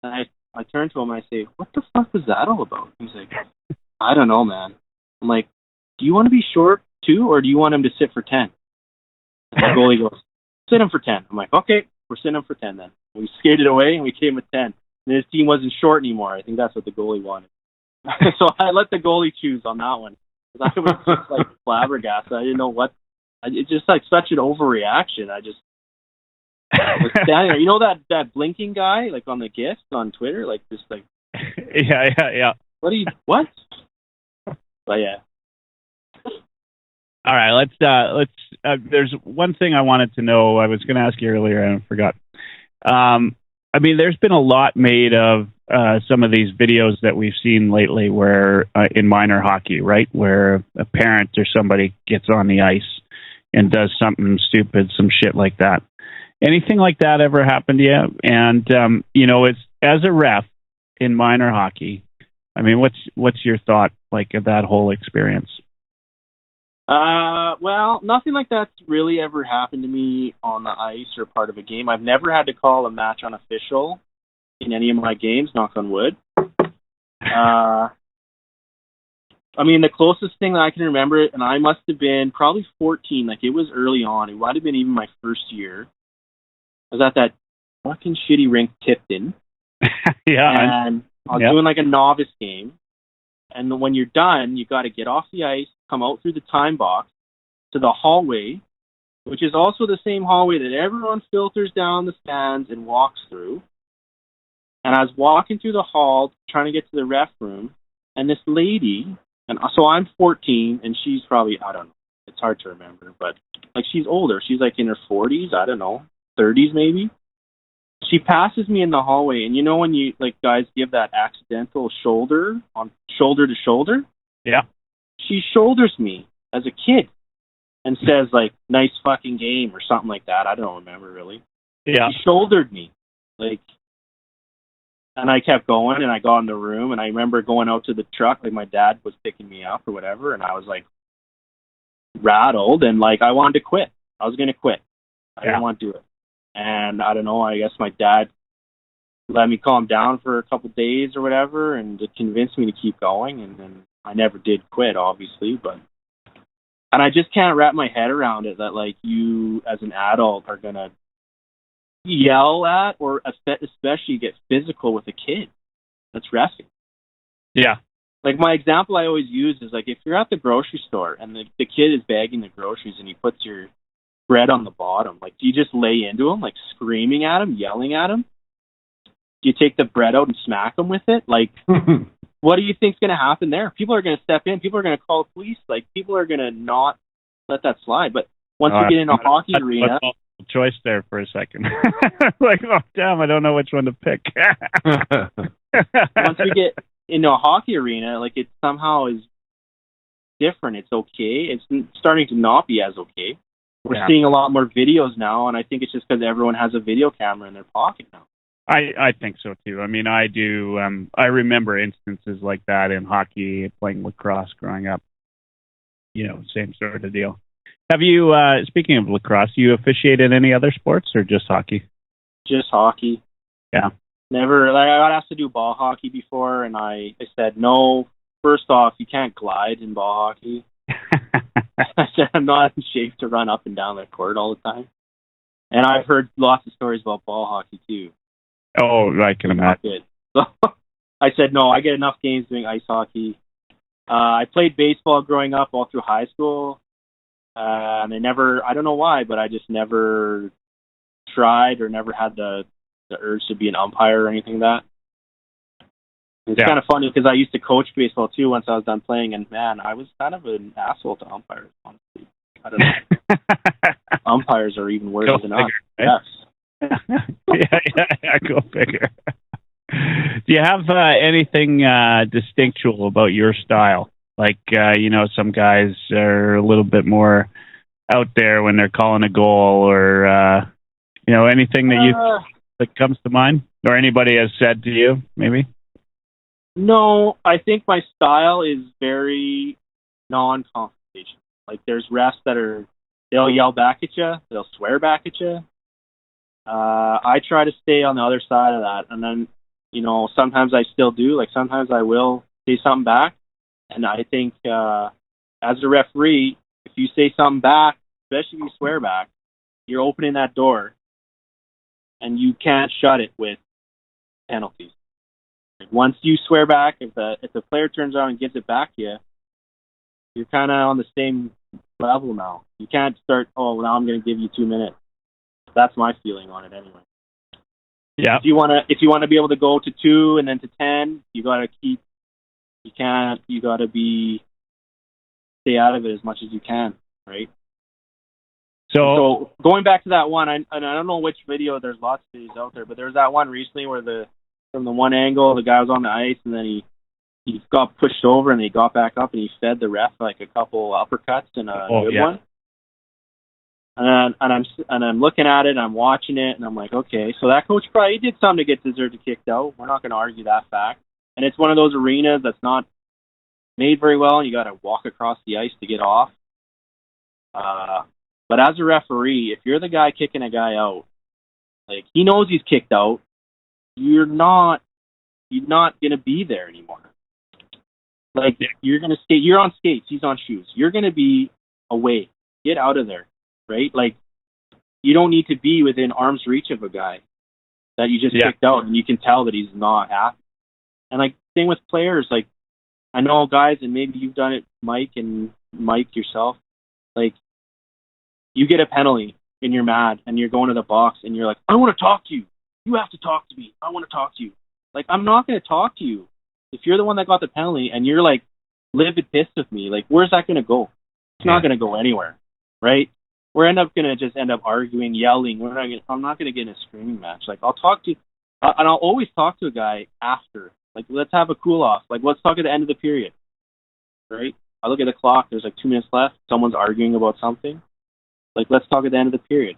And I turn to him and I say, what the fuck was that all about? He's like, I don't know, man. I'm like, do you want to be short too, or do you want him to sit for 10? And the goalie goes, sit him for 10. I'm like, okay, we're sitting him for 10 then. We skated away and we came with 10. And his team wasn't short anymore. I think that's what the goalie wanted. So I let the goalie choose on that one. I was just like flabbergasted. I didn't know what. It's just like such an overreaction. I just was standing there. You know that blinking guy, like on the GIF on Twitter, like just like. Yeah. What? But yeah. All right, let's. There's one thing I wanted to know. I was going to ask you earlier and I forgot. There's been a lot made of some of these videos that we've seen lately where in minor hockey, right, where a parent or somebody gets on the ice and does something stupid, some shit like that. Anything like that ever happened to you? And, it's as a ref in minor hockey, what's your thought, like, of that whole experience? Well, nothing like that's really ever happened to me on the ice or part of a game. I've never had to call a match unofficial in any of my games, knock on wood. The closest thing that I can remember, and I must have been probably 14, like it was early on. It might have been even my first year. I was at that fucking shitty rink Tipton. Yeah. And I was doing like a novice game. And when you're done, you got to get off the ice, come out through the time box to the hallway, which is also the same hallway that everyone filters down the stands and walks through. And I was walking through the hall trying to get to the ref room, and this lady, and so I'm 14, and she's probably, I don't know, it's hard to remember, but like she's older. She's like in her 40s, I don't know, 30s maybe. She passes me in the hallway, and when you, like, guys give that accidental shoulder to shoulder? Yeah. She shoulders me as a kid and says, like, nice fucking game or something like that. I don't remember, really. Yeah. She shouldered me. Like, and I kept going, and I got in the room, and I remember going out to the truck, like, my dad was picking me up or whatever, and I was, like, rattled, and, like, I wanted to quit. I was going to quit. I didn't want to do it. And I don't know, I guess my dad let me calm down for a couple of days or whatever, and it convinced me to keep going. And then I never did quit, obviously, and I just can't wrap my head around it that, like, you as an adult are going to yell at or especially get physical with a kid that's reffing. Yeah. Like, my example I always use is, like, if you're at the grocery store and the kid is bagging the groceries and he puts your bread on the bottom, like, do you just lay into him, like, screaming at him, yelling at him? Do you take the bread out and smack him with it? Like, what do you think's going to happen there? People are going to step in. People are going to call the police. Like, people are going to not let that slide. But Once you get in a hockey arena, choice there for a second. Like, oh damn, I don't know which one to pick. Once we get into a hockey arena, like it somehow is different. It's okay. It's starting to not be as okay. We're seeing a lot more videos now, and I think it's just because everyone has a video camera in their pocket now. I think so too. I mean, I do. I remember instances like that in hockey, playing lacrosse growing up. You know, same sort of deal. Have you, speaking of lacrosse, you officiated any other sports or just hockey? Just hockey. Yeah. Never. Like, I got asked to do ball hockey before, and I said no. First off, you can't glide in ball hockey. I said I'm not in shape to run up and down the court all the time. And I've heard lots of stories about ball hockey too. Oh, I can imagine. So I said no. I get enough games doing ice hockey. I played baseball growing up all through high school. And I don't know why, but I just never tried or never had the urge to be an umpire or anything like that. It's kind of funny because I used to coach baseball too once I was done playing, and man, I was kind of an asshole to umpires, honestly. I don't know. Umpires are even worse than us. Yes. Yeah, go figure. Do you have anything distinctual about your style? Like, some guys are a little bit more out there when they're calling a goal, or, anything that comes to mind? Or anybody has said to you, maybe? No, I think my style is very non-confrontational. Like, there's refs they'll yell back at you, they'll swear back at you. I try to stay on the other side of that, and then, sometimes I still do. Like, sometimes I will say something back. And I think as a referee, if you say something back, especially if you swear back, you're opening that door, and you can't shut it with penalties. Once you swear back, if the player turns around and gives it back to you, you're kind of on the same level now. You can't start, now I'm going to give you 2 minutes. That's my feeling on it anyway. Yeah. If you want to be able to go to 2 and then to 10, you got to keep. You can't. You got to stay out of it as much as you can, right? So going back to that one, I don't know which video. There's lots of videos out there, but there's that one recently where from the one angle, the guy was on the ice, and then he got pushed over, and he got back up, and he fed the ref like a couple uppercuts and a good one. And I'm looking at it, and I'm watching it, and I'm like, okay, so that coach probably did something to get deserved kicked out. We're not going to argue that fact. And it's one of those arenas that's not made very well, and you got to walk across the ice to get off. But as a referee, if you're the guy kicking a guy out, like he knows he's kicked out, you're not going to be there anymore. Like you're going to skate. You're on skates. He's on shoes. You're going to be away. Get out of there, right? Like you don't need to be within arm's reach of a guy that you just kicked out, and you can tell that he's not happy. And like same with players, like I know guys, and maybe you've done it, Mike yourself. Like you get a penalty and you're mad, and you're going to the box, and you're like, I want to talk to you. You have to talk to me. I want to talk to you. Like I'm not going to talk to you if you're the one that got the penalty, and you're like livid pissed with me. Like where's that going to go? It's not going to go anywhere, right? We're end up arguing, yelling. I'm not going to get in a screaming match. Like I'll talk to you, and I'll always talk to a guy after. Like, let's have a cool-off. Like, let's talk at the end of the period, right? I look at the clock. There's like 2 minutes left. Someone's arguing about something. Like, let's talk at the end of the period.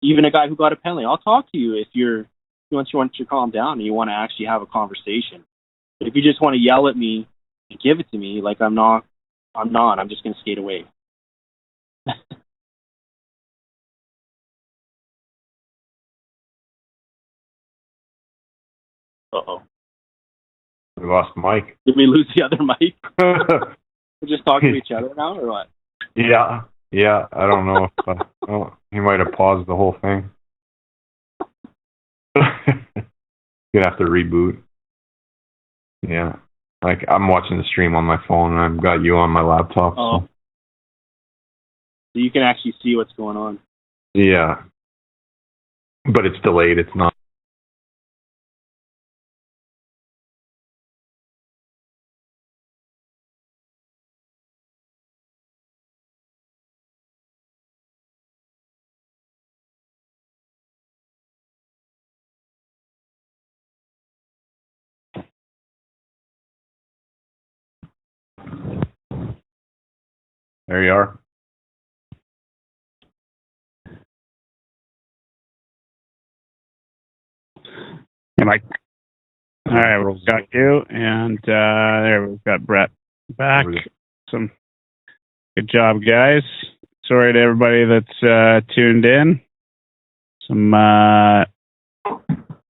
Even a guy who got a penalty, I'll talk to you if you want to calm down and you want to actually have a conversation. But if you just want to yell at me and give it to me, like I'm not. I'm just going to skate away. Uh-oh. We lost Mike. Did we lose the other Mike? We're just talking to each other now, or what? Yeah. I don't know if he might have paused the whole thing. You'd have to reboot. Yeah. Like I'm watching the stream on my phone, and I've got you on my laptop. Oh. So you can actually see what's going on. Yeah. But it's delayed. It's not. There you are. Hey, Mike. All right, we've got you, and there we've got Brett back. Some good job, guys. Sorry to everybody that's tuned in. Some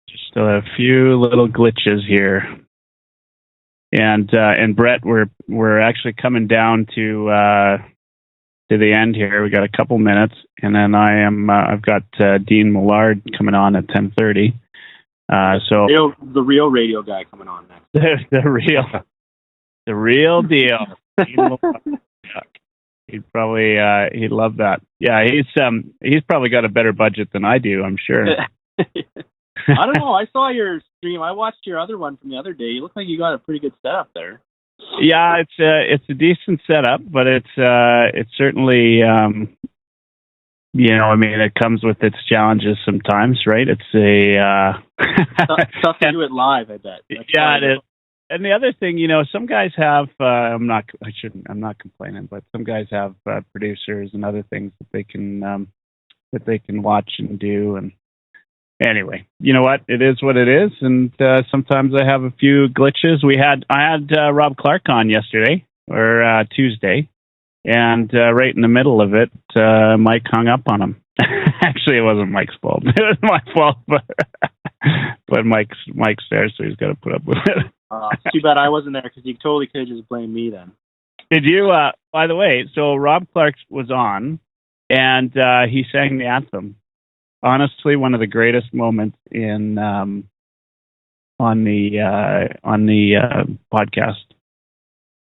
just still a few little glitches here, and Brett, we're actually coming down to the end here. We got a couple minutes, and then I've got Dean Millard coming on at 10:30. So the real radio guy coming on next. the real deal. He'd probably he'd love that. Yeah, he's probably got a better budget than I do, I'm sure. I don't know. I saw your stream. I watched your other one from the other day. You look like you got a pretty good setup there. Yeah, it's a decent setup, but it's certainly I mean, it comes with its challenges sometimes, right? It's tough to do it live, I bet. It is. And the other thing, some guys have, I'm not complaining, but some guys have producers and other things that they can watch and do. And anyway, you know what? It is what it is. And sometimes I have a few glitches. I had Rob Clark on yesterday or Tuesday. And right in the middle of it, Mike hung up on him. Actually, it wasn't Mike's fault. It was my fault, but Mike's there, so he's got to put up with it. It's too bad I wasn't there, because you totally could have just blamed me then. Did you? By the way, so Rob Clark was on, and he sang the anthem. Honestly, one of the greatest moments in on the podcast.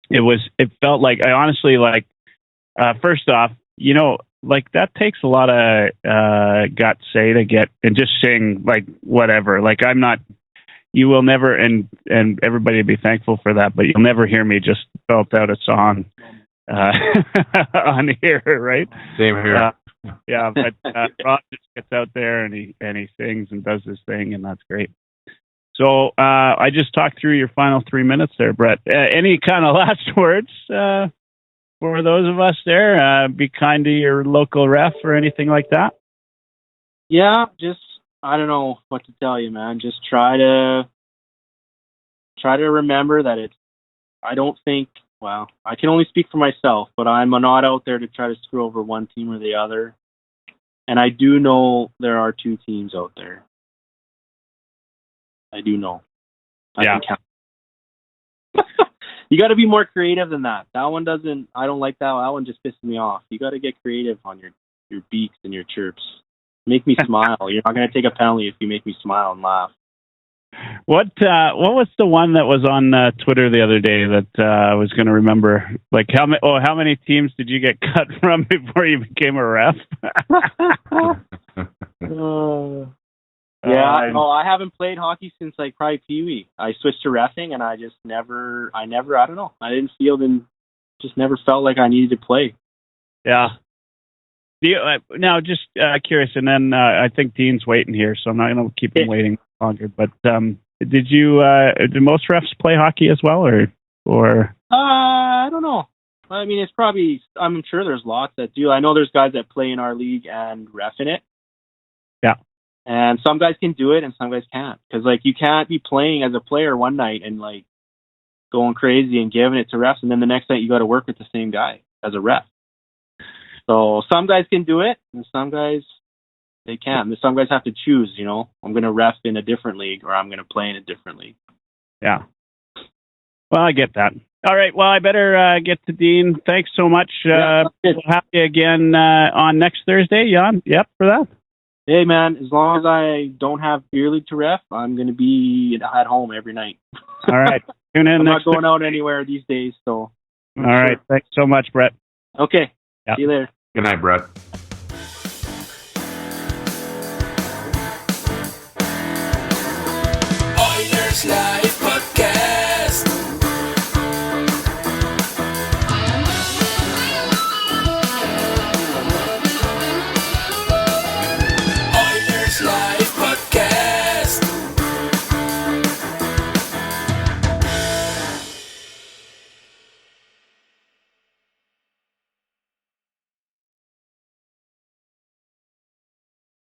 It felt like, I honestly, like, first off, like, that takes a lot of guts, say, to get and just sing, like, whatever. Like, you will never, and everybody be thankful for that, but you'll never hear me just belt out a song on here, right? Same here. Yeah, but Rob just gets out there and he sings and does his thing, and that's great. So I just talked through your final 3 minutes there, Brett. Any kind of last words for those of us there? Be kind to your local ref or anything like that? Yeah, just, I don't know what to tell you, man. Just try to remember that I don't think, well, I can only speak for myself, but I'm not out there to try to screw over one team or the other. And I do know there are two teams out there. I do know. I can count. You got to be more creative than that. That one doesn't, I don't like that. That one just pisses me off. You got to get creative on your beaks and your chirps. Make me smile. You're not going to take a penalty if you make me smile and laugh. What was the one that was on Twitter the other day that I was going to remember? Like, how many teams did you get cut from before you became a ref? Yeah, I haven't played hockey since like probably Pee Wee. I switched to reffing, and I don't know. I didn't feel just never felt like I needed to play. Yeah. Now, just curious, and then I think Dean's waiting here, so I'm not going to keep him waiting longer. But did most refs play hockey as well, or? I don't know. I mean, it's probably. I'm sure there's lots that do. I know there's guys that play in our league and ref in it. Yeah. And some guys can do it, and some guys can't. Because like, you can't be playing as a player one night and like going crazy and giving it to refs, and then the next night you got to work with the same guy as a ref. So some guys can do it, and some guys, they can't. Some guys have to choose, I'm going to ref in a different league, or I'm going to play in a different league. Yeah. Well, I get that. All right. Well, I better get to Dean. Thanks so much. We'll have you again on next Thursday, Jan. Yep, for that. Hey, man, as long as I don't have beer league to ref, I'm going to be at home every night. All right. Tune in. I'm not going out anywhere these days, so. All right. Thanks so much, Brett. Okay. Yep. See you later. Good night, Brett. Oilerslive.